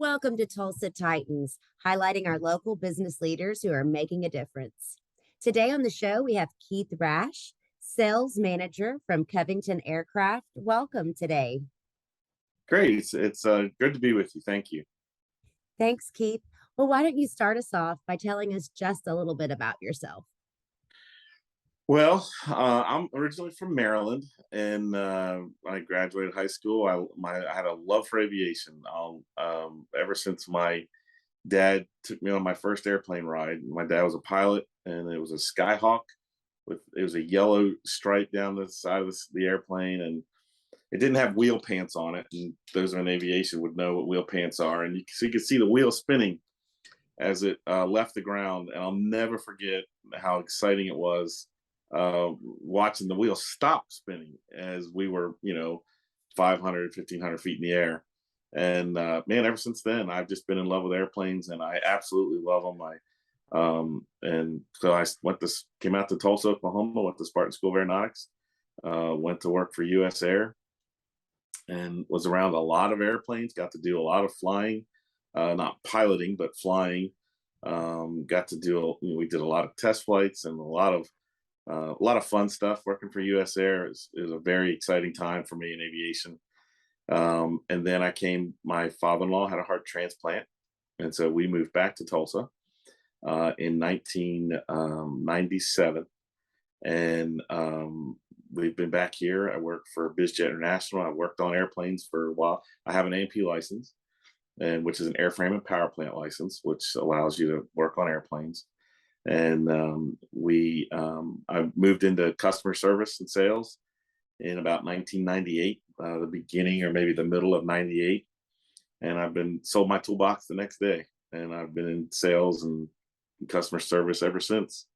Welcome to Tulsa Titans, highlighting our local business leaders who are making a difference. Today on the show, we have Keith Rash, sales manager from Covington Aircraft. Welcome today. Great. It's good to be with you. Thank you. Thanks, Keith. Well, why don't you start us off by telling us just a little bit about yourself? I'm originally from Maryland, and when I graduated high school, I had a love for aviation. Ever since my dad took me on my first airplane ride. My dad was a pilot, and it was a Skyhawk it was a yellow stripe down the side of the airplane, and it didn't have wheel pants on it. And those in aviation would know what wheel pants are, and so you could see the wheel spinning as it left the ground. And I'll never forget how exciting it was watching the wheel stop spinning as we were, 500, 1,500 feet in the air. And man, ever since then, I've just been in love with airplanes, and I absolutely love them. And so came out to Tulsa, Oklahoma, went to Spartan School of Aeronautics, went to work for U.S. Air, and was around a lot of airplanes. Got to do a lot of flying, not piloting, but flying. Got to do, we did a lot of test flights and a lot of fun stuff. Working for U.S. Air is a very exciting time for me in aviation. And then my father-in-law had a heart transplant, and so we moved back to Tulsa in 1997. And we've been back here. I work for BizJet International. I worked on airplanes for a while. I have an A&P license, which is an airframe and power plant license, which allows you to work on airplanes. And I moved into customer service and sales in about 1998, the beginning or maybe the middle of 98. And I've been sold my toolbox the next day. And I've been in sales and customer service ever since,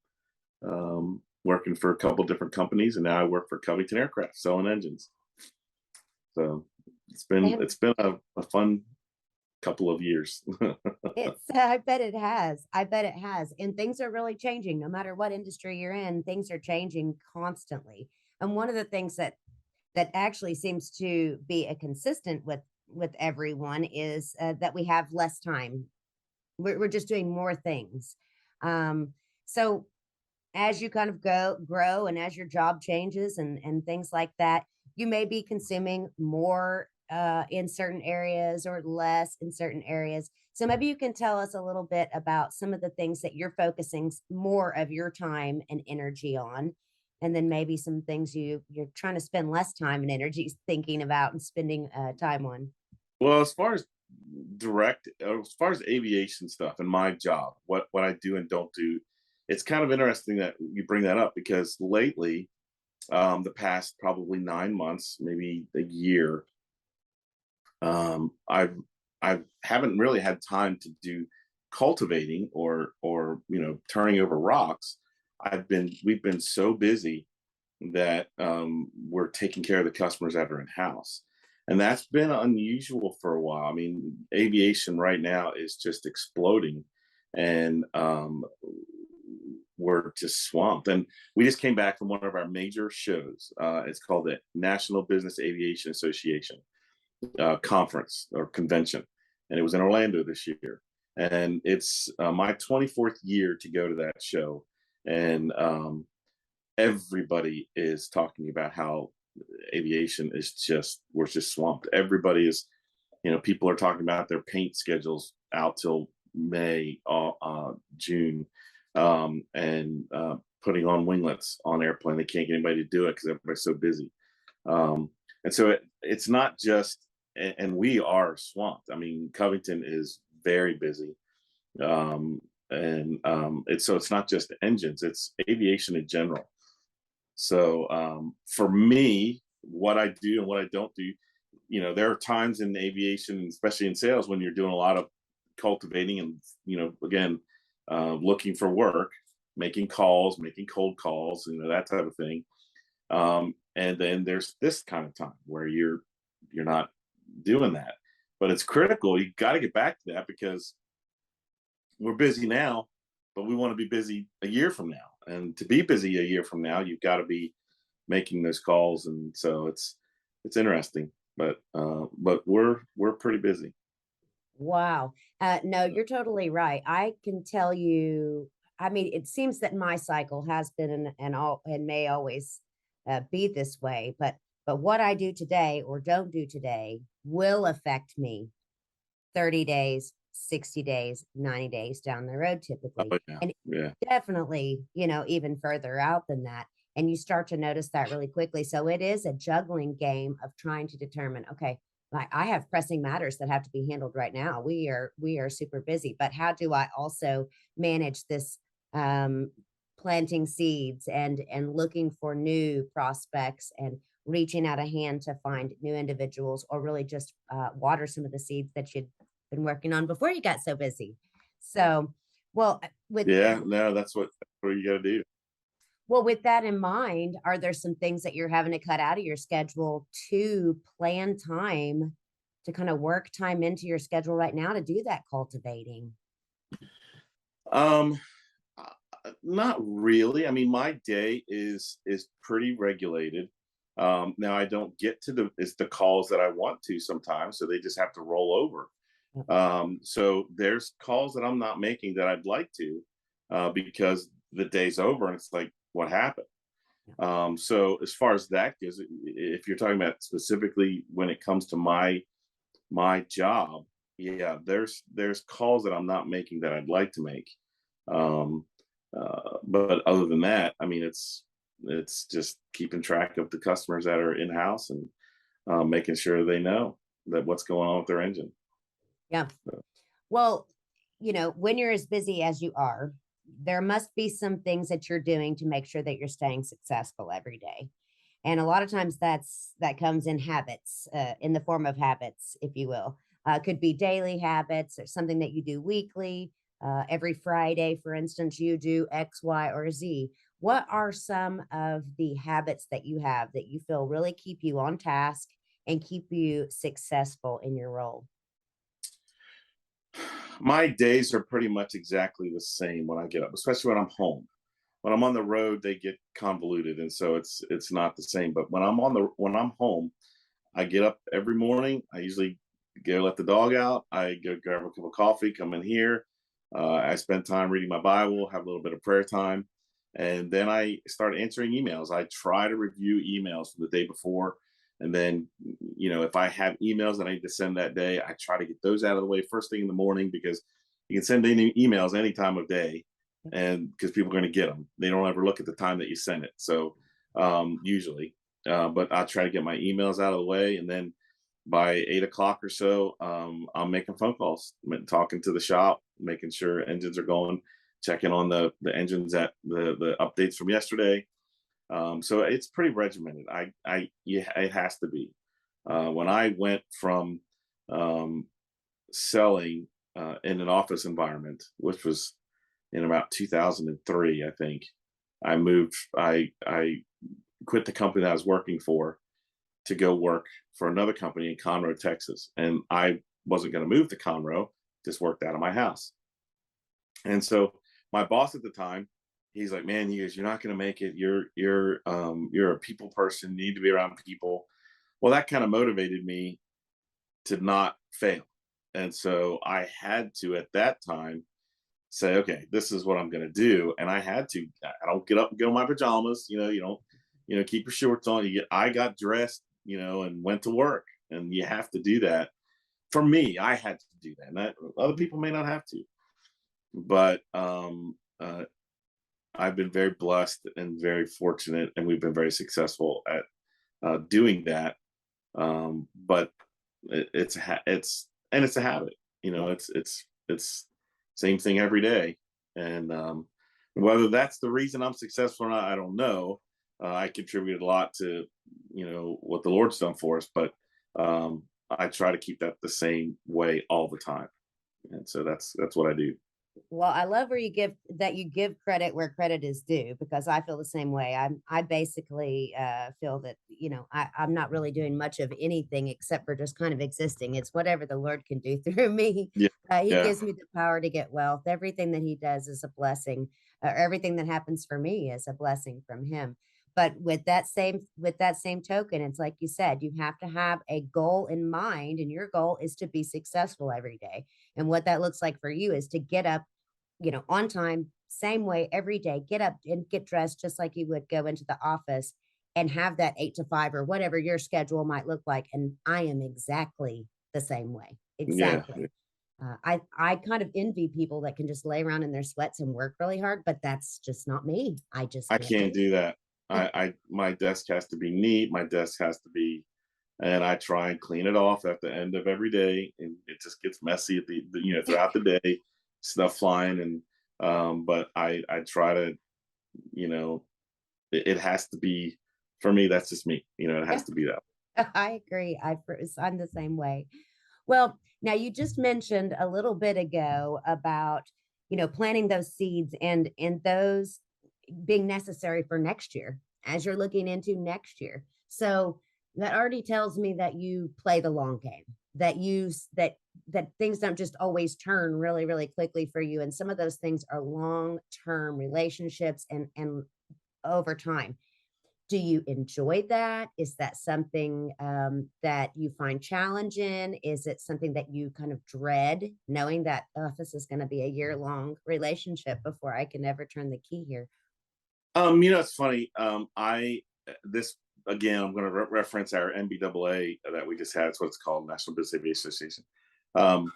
working for a couple different companies. And now I work for Covington Aircraft selling engines. So it's been a fun couple of years. I bet it has. I bet it has. And things are really changing. No matter what industry you're in, things are changing constantly. And one of the things that actually seems to be a consistent with everyone is that we have less time. We're just doing more things. So as you kind of grow, and as your job changes and things like that, you may be consuming more in certain areas or less in certain areas. So maybe you can tell us a little bit about some of the things that you're focusing more of your time and energy on, and then maybe some things you're trying to spend less time and energy thinking about and spending time on. Well, as far as aviation stuff and my job, what I do and don't do, it's kind of interesting that you bring that up, because lately, the past probably 9 months, maybe a year, I haven't really had time to do cultivating or turning over rocks. We've been so busy that we're taking care of the customers that are in house. And that's been unusual for a while. I mean, aviation right now is just exploding, and we're just swamped. And we just came back from one of our major shows. It's called the National Business Aviation Association conference or convention, and it was in Orlando this year. And it's my 24th year to go to that show, and everybody is talking about how aviation we're just swamped. Everybody is, people are talking about their paint schedules out till May, June, and putting on winglets on airplane. They can't get anybody to do it because everybody's so busy. And so it's not just, and we are swamped. I mean, Covington is very busy. It's not just engines, it's aviation in general. So for me, what I do and what I don't do, there are times in aviation, especially in sales, when you're doing a lot of cultivating and, again, looking for work, making calls, making cold calls, that type of thing. And then there's this kind of time where you're not doing that, but it's critical. You got to get back to that, because we're busy now, but we want to be busy a year from now. And to be busy a year from now, you've got to be making those calls. And so it's interesting, but we're pretty busy. Wow. No, you're totally right. I can tell you, I mean, it seems that my cycle has been and may always be this way, but what I do today or don't do today will affect me 30 days, 60 days, 90 days down the road typically. Oh yeah, And yeah, definitely, even further out than that. And you start to notice that really quickly. So it is a juggling game of trying to determine, okay, like I have pressing matters that have to be handled right now. We are super busy, but how do I also manage this um planting seeds and looking for new prospects and reaching out a hand to find new individuals or really just water some of the seeds that you'd been working on before you got so busy. So, well, yeah. No, that's what you got to do. with that in mind, are there some things that you're having to cut out of your schedule to plan time to kind of work time into your schedule right now to do that cultivating? Um, Not really. I mean, my day is pretty regulated. Now I don't get to the calls that I want to sometimes, so they just have to roll over. Yep. So there's calls that I'm not making that I'd like to, because the day's over and it's like, what happened? Yep. So as far as that goes, if you're talking about specifically when it comes to my job, yeah, there's calls that I'm not making that I'd like to make. Um, but other than that, I mean, it's just keeping track of the customers that are in house and making sure they know that what's going on with their engine. Yeah. So, Well, when you're as busy as you are, there must be some things that you're doing to make sure that you're staying successful every day. And a lot of times that comes in habits, in the form of habits, if you will. Could be daily habits or something that you do weekly. Every Friday, for instance, you do X, Y, or Z. What are some of the habits that you have that you feel really keep you on task and keep you successful in your role? my days are pretty much exactly the same when I get up, especially when I'm home. When I'm on the road, they get convoluted, and so it's not the same. But when I'm home, I get up every morning. I usually go let the dog out. I go grab a cup of coffee, come in here. I spend time reading my Bible, have a little bit of prayer time, and then I start answering emails. I try to review emails from the day before. And then, if I have emails that I need to send that day, I try to get those out of the way first thing in the morning because you can send any emails any time of day, and because people are going to get them, they don't ever look at the time that you send it. So usually, but I try to get my emails out of the way, and then by 8 o'clock or so, I'm making phone calls, talking to the shop, making sure engines are going, checking on the engines at the updates from yesterday. So it's pretty regimented. Yeah, it has to be. When I went from um, selling in an office environment, which was in about 2003, I think, I moved. I quit the company that I was working for to go work for another company in Conroe, Texas. And I wasn't going to move to Conroe, just worked out of my house. And so my boss at the time, he's like, "Man, he goes, you're not going to make it. You're a people person. You need to be around people." Well, that kind of motivated me to not fail. And so I had to at that time say, okay, this is what I'm going to do. And I had to. I don't get up and go in my pajamas. You don't. Keep your shorts on. I got dressed. And went to work. And you have to do that. For me, I had to do that. And other people may not have to. But I've been very blessed and very fortunate, and we've been very successful at doing that. But it's a habit. Yeah. It's same thing every day, and whether that's the reason I'm successful or not, I don't know. I contribute a lot to what the Lord's done for us, but I try to keep that the same way all the time, and so that's what I do. Well, I love where you give credit where credit is due because I feel the same way. I basically feel that I'm not really doing much of anything except for just kind of existing. It's whatever the Lord can do through me. Yeah, He yeah. gives me the power to get wealth. Everything that He does is a blessing. Everything that happens for me is a blessing from Him. But with that same token, it's like you said, you have to have a goal in mind, and your goal is to be successful every day. And what that looks like for you is to get up, on time, same way every day, get up and get dressed just like you would go into the office and have that 8 to 5 or whatever your schedule might look like. And I am exactly the same way. Yeah, Exactly. I kind of envy people that can just lay around in their sweats and work really hard, but that's just not me. I just I can't do can't do that. I my desk has to be neat. My desk has to be, and I try and clean it off at the end of every day, and it just gets messy at it. throughout the day, stuff flying, and but I try to, you know, it has to be for me. That's just me. It has Yeah, to be that. I agree. I'm the same way. Well, now you just mentioned a little bit ago about, planting those seeds and those being necessary for next year as you're looking into next year. So that already tells me that you play the long game, that that things don't just always turn really, really quickly for you. And some of those things are long-term relationships and over time. Do you enjoy that? Is that something that you find challenging? Is it something that you kind of dread, knowing that, oh, this is going to be a year-long relationship before I can ever turn the key here? It's funny. I this again. I'm going to reference our NBAA that we just had. It's what it's called, National Business Aviation Association. Um,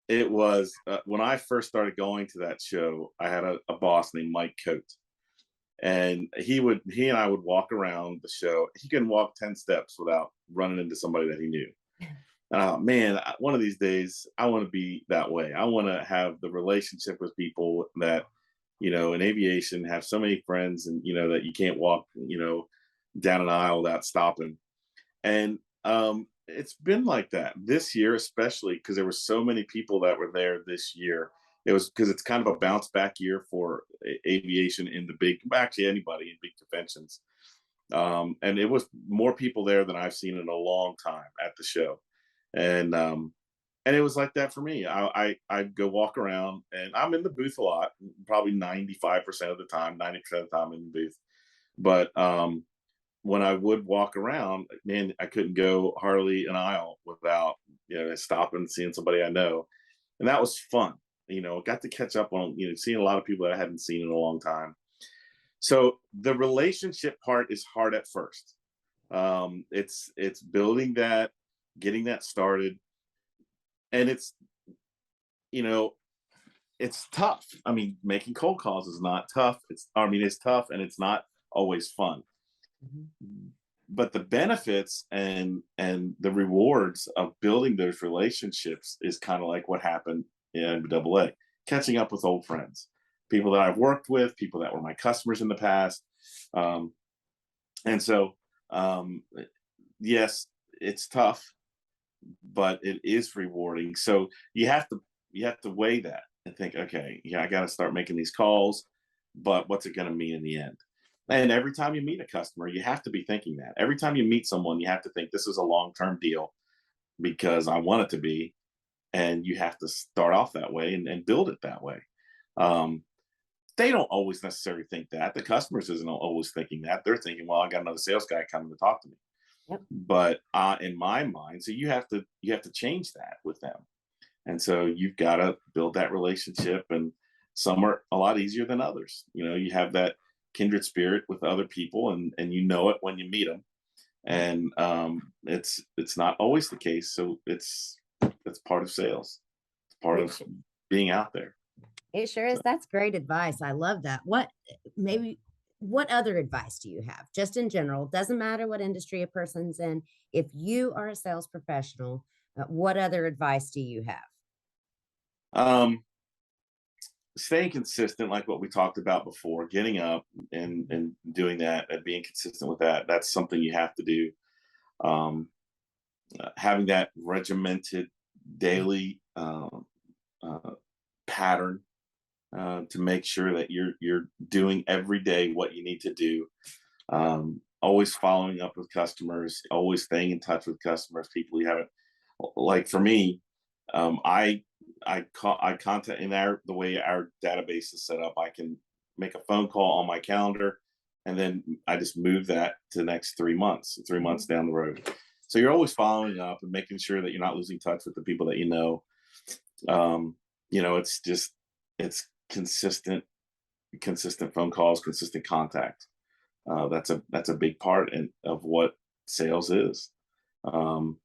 it was when I first started going to that show. I had a boss named Mike Coate, and he and I would walk around the show. He couldn't walk 10 steps without running into somebody that he knew. And I thought, man, one of these days I want to be that way. I want to have the relationship with people that, in aviation, have so many friends, and that you can't walk, down an aisle without stopping. And it's been like that this year, especially because there were so many people that were there this year. It was because it's kind of a bounce back year for aviation in the big, actually anybody in big conventions. And it was more people there than I've seen in a long time at the show. And it was like that for me. I'd go walk around, and I'm in the booth a lot, probably 95% of the time, 90% of the time in the booth. But when I would walk around, man, I couldn't go hardly an aisle without stopping and seeing somebody I know, and that was fun. Got to catch up on seeing a lot of people that I hadn't seen in a long time. So the relationship part is hard at first. It's building that, getting that started, and you know it's tough. I mean, making cold calls is not tough. It's tough, and it's not always fun. Mhm. But the benefits and the rewards of building those relationships is kind of like what happened in AA, catching up with old friends, people that I've worked with, people that were my customers in the past. Um, and so, yes, it's tough, but it is rewarding. So you have to weigh that and think, okay, yeah, I got to start making these calls, but what's it going to mean in the end? And every time you meet a customer, you have to be thinking that. Every time you meet someone, you have to think this is a long-term deal because I want it to be, and you have to start off that way and build it that way. Um, they don't always necessarily think that. The customers isn't always thinking that. They're thinking, well, I got another sales guy coming to talk to me. Yep. But in my mind, so you have to change that with them. And so you've got to build that relationship, and some are a lot easier than others. You have that kindred spirit with other people, and it when you meet them. And it's not always the case. So it's part of sales. It's part It of being out there. it sure is. So, That's great advice. I love that. Maybe what other advice do you have? Just in general, doesn't matter what industry a person's in. If you are a sales professional, what other advice do you have? um, staying consistent, like what we talked about before, getting up and doing that and being consistent with that. That's something you have to do. Um, Having that regimented daily uh, pattern to make sure that you're doing every day what you need to do. Always following up with customers, always staying in touch with customers, people you haven't. Like for me, I contact in the way our database is set up. I can make a phone call on my calendar, and then I just move that to the next 3 months, 3 months Mhm. down the road. So you're always following up and making sure that you're not losing touch with the people that you know. Um, it's just it's consistent phone calls, consistent contact. That's a big part of what sales is. Um,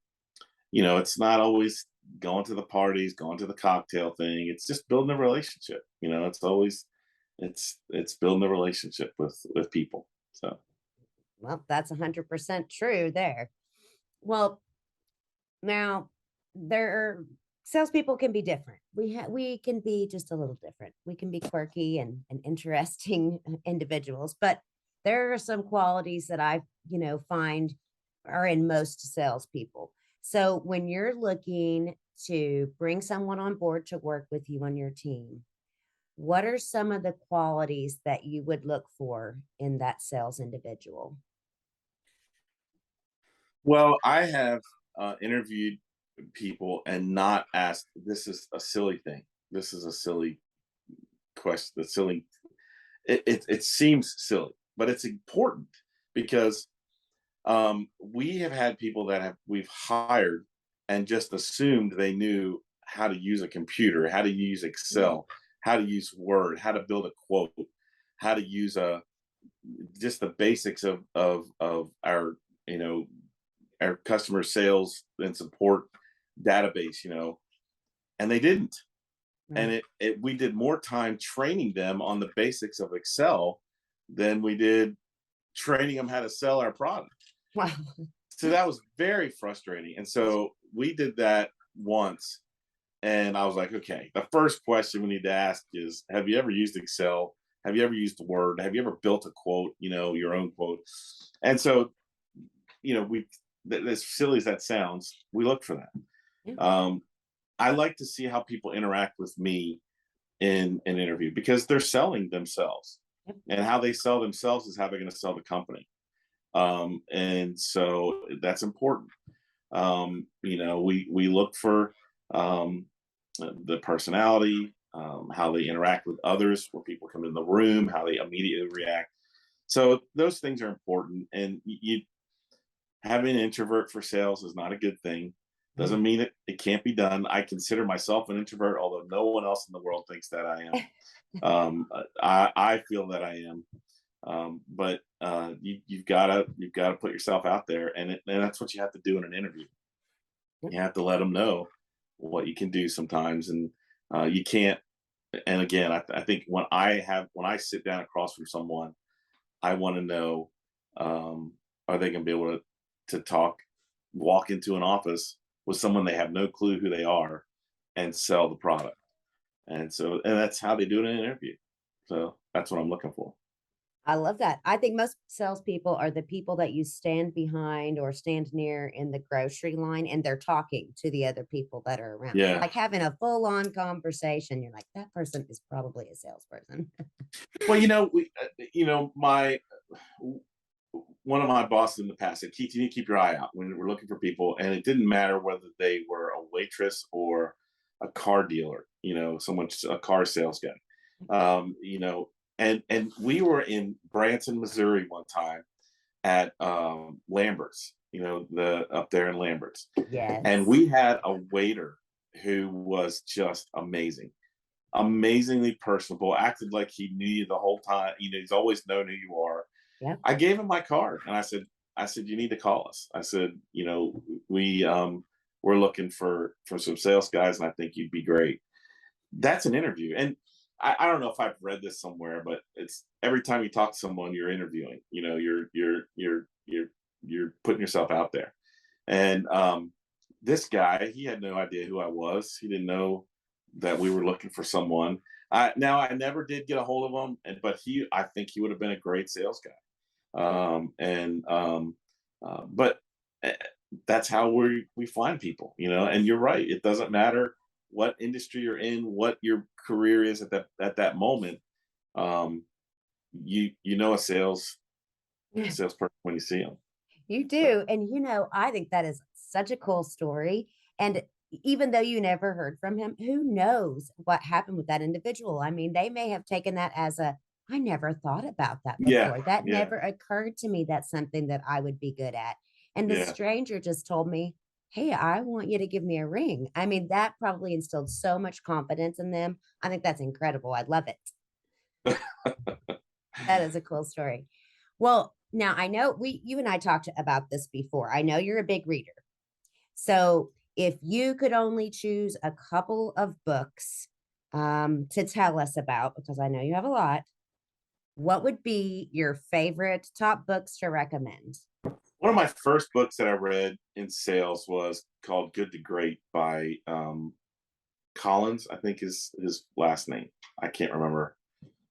it's not always going to the parties, going to the cocktail thing. It's just building a relationship. It's building a relationship with people. So Well, that's 100% true there. Well, now there are salespeople can be different. We can be just a little different. We can be quirky and interesting individuals, but there are some qualities that I, find are in most salespeople. So when you're looking to bring someone on board to work with you on your team, what are some of the qualities that you would look for in that sales individual? well, I have interviewed people and not asked. This is a silly thing. This is a silly question. The silly. It seems silly, but it's important because we have had people that we've hired and just assumed they knew how to use a computer, how to use Mm, Excel, how to use Word, how to build a quote, how to use a just the basics of our you know our customer sales and support database, and they didn't. And right. we did more time training them on the basics of Excel than we did training them how to sell our product. Wow. So that was very frustrating. And so we did that once. And I was like, okay, the first question we need to ask is, have you ever used Excel? Have you ever used Word? Have you ever built a quote, your own quote? And so, we, as silly as that sounds, we look for Yeah. that. I like to see how people interact with me in an interview because they're selling themselves. Yep. And how they sell themselves is how they're going to sell the company. And so that's important. We look for um, the personality, how they interact with others, when people come in the room, how they immediately react. So those things are important. And having an introvert for sales is not a good thing. No. Doesn't mean it can't be done. I consider myself an introvert, although no one else in the world thinks that I am. I feel that I am. But you've got to put yourself out there, and that's what you have to do in an interview. Yep. You have to let them know what you can do sometimes, and you can't. And again, I think when I sit down across from someone, I want to know, are they going to be able to walk into an office with someone they have no clue who they are, and sell the product. And that's how they do it in an interview. So that's what I'm looking for. I love that. I think most salespeople are the people that you stand behind or stand near in the grocery line and they're talking to the other people that are around. They're Yeah. like having a full on conversation. You're like, that person is probably a salesperson. Well, my one of my bosses in the past said, Keith, you need to keep your eye out when we're looking for people. And it didn't matter whether they were a waitress or a car dealer, a car sales guy. And we were in Branson, Missouri one time at Lambert's, the up there in Lambert's. And Yes. we had a waiter who was just amazing, amazingly personable, acted like he knew you the whole time. He's always known who you are. Yep. I gave him my card and I said, you need to call us. I said, we're looking for some sales guys and I think you'd be great. That's an interview. And I don't know if I've read this somewhere, but it's every time you talk to someone, you're interviewing. You're putting yourself out there. And this guy, he had no idea who I was. He didn't know that we were looking for someone. Now I never did get a hold of him, but I think he would have been a great sales guy. But eh, that's how we find people, and you're right, it doesn't matter what industry you're in, what your career is at that moment. um you know a salesperson when you see them. You So do. And I think that is such a cool story. And even though you never heard from him, who knows what happened with that individual? I mean, they may have taken that as a, I never thought about that Yeah, before. That yeah, never occurred to me. That's something that I would be good at. And the yeah. stranger just told me, "Hey, I want you to give me a ring." I mean, that probably instilled so much confidence in them. I think that's incredible. I love it. That is a cool story. Well, now I know you and I talked about this before. I know you're a big reader. So if you could only choose a couple of books to tell us about, because I know you have a lot, what would be your favorite top books to recommend? One of my first books that I read in sales was called Good to Great by Collins, I think is his last name. I can't remember.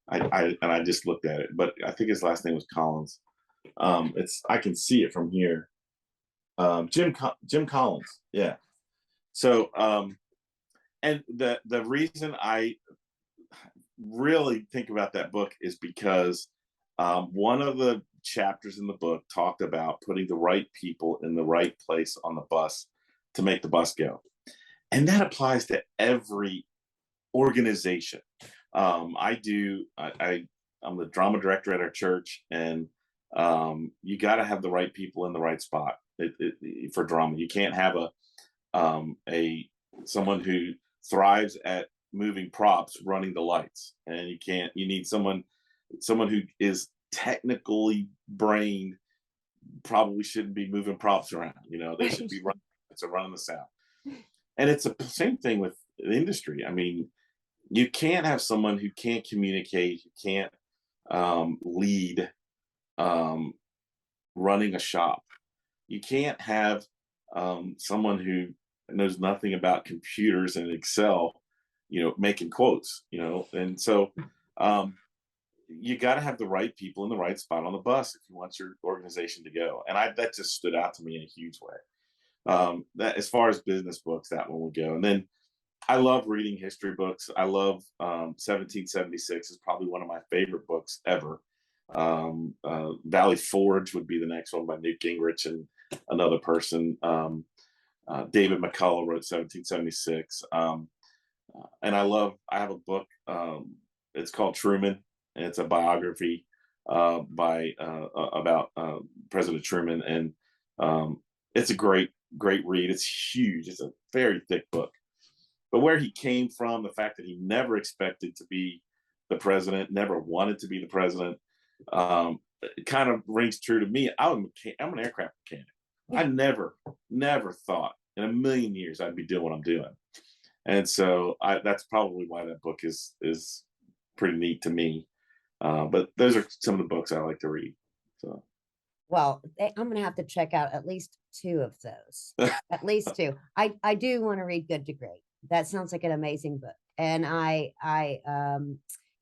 I just looked at it, but I think his last name was Collins. It's I can see it from here. Jim Collins. Yeah. So and the reason I really think about that book is because one of the chapters in the book talked about putting the right people in the right place on the bus to make the bus go. And that applies to every organization. I'm the drama director at our church, and you got to have the right people in the right spot for drama. You can't have a someone who thrives at moving props running the lights, and you need someone who is technically brained, probably shouldn't be moving props around. They should Right. be running the sound. And it's the same thing with the industry. I mean, you can't have someone who can't communicate, who can't lead um, running a shop. You can't have someone who knows nothing about computers and Excel, making quotes, and so um, you got to have the right people in the right spot on the bus if you want your organization to go. And that just stood out to me in a huge way. That as far as business books, that one would go. And then I love reading history books. I love 1776 is probably one of my favorite books ever. Valley Forge would be the next one by Newt Gingrich and another person. David McCullough wrote 1776. And I have a book. It's called Truman, and it's a biography about President Truman. And it's a great read. It's huge. It's a very thick book. But where he came from, the fact that he never expected to be the president, never wanted to be the president, it kind of rings true to me. I'm an aircraft mechanic. I never thought in a million years I'd be doing what I'm doing. And so that's probably why that book is pretty neat to me. But those are some of the books I like to read. So Well, I'm going to have to check out at least two of those. At least two. I do want to read Good to Great. That sounds like an amazing book, and I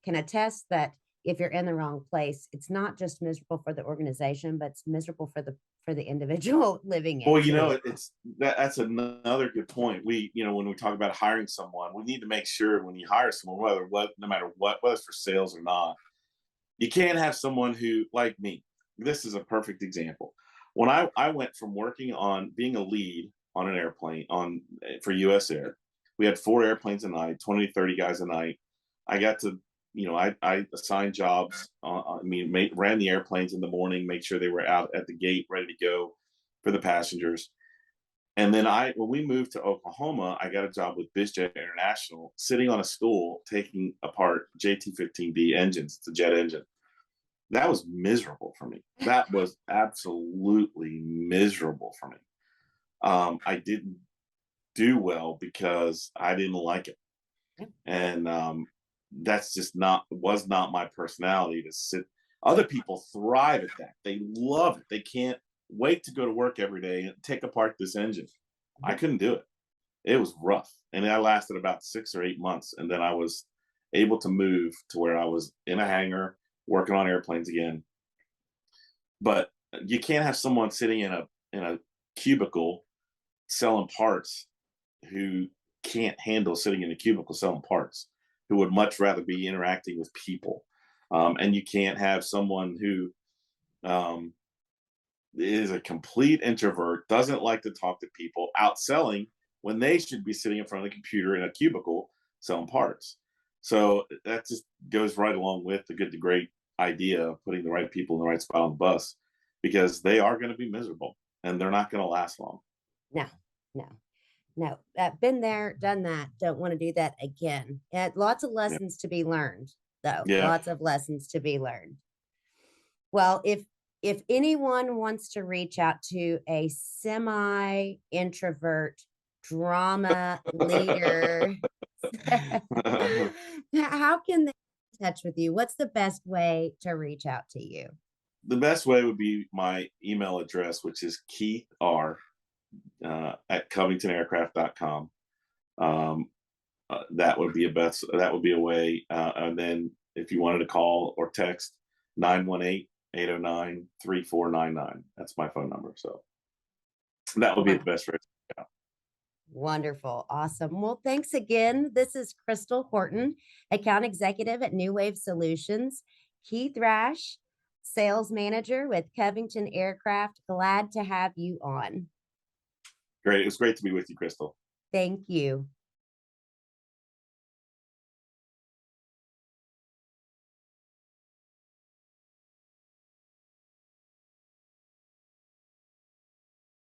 can attest that if you're in the wrong place, it's not just miserable for the organization, but it's miserable for the individual living it well, too. that's another good point. When we talk about hiring someone, we need to make sure when you hire someone, no matter what, whether it's for sales or not, you can't have someone who, like me, this is a perfect example. When I went from working on being a lead on an airplane for US Air, we had 4 airplanes a night, 20 to 30 guys a night. I got to, I assigned jobs. Ran the airplanes in the morning, make sure they were out at the gate, ready to go for the passengers. And then when we moved to Oklahoma, I got a job with BizJet International, sitting on a stool taking apart JT-15D engines. It's a jet engine. That was miserable for me. That was absolutely miserable for me. I didn't do well because I didn't like it, and that's just was not my personality to sit. Other people thrive at that. They love it. They can't wait to go to work every day and take apart this engine. I couldn't do it. It was rough, and I lasted about 6 or 8 months, and then I was able to move to where I was in a hangar working on airplanes again. But you can't have someone sitting in a cubicle selling parts who can't handle sitting in a cubicle selling parts, who would much rather be interacting with people. And you can't have someone who um, is a complete introvert, doesn't like to talk to people, out selling when they should be sitting in front of the computer in a cubicle selling parts. So that just goes right along with the good to great idea of putting the right people in the right spot on the bus, because they are going to be miserable and they're not going to last long. No, no, no. Been there, done that. Don't want to do that again. Lots of Yeah. lessons to be learned, though. Yeah. Lots of lessons to be learned. Well, if anyone wants to reach out to a semi introvert drama leader, how can they get in touch with you? What's the best way to reach out to you? The best way would be my email address, which is Keith R at covingtonaircraft.com. Um, that would be a best. That would be a way. And then if you wanted to call or text 918-809-3499. That's my phone number. So that would be the Won- best way. Yeah. Wonderful. Awesome. Well, thanks again. This is Crystal Horton, account executive at New Wave Solutions. Keith Rash, sales manager with Covington Aircraft. Glad to have you on. Great. It was great to be with you, Crystal. Thank you.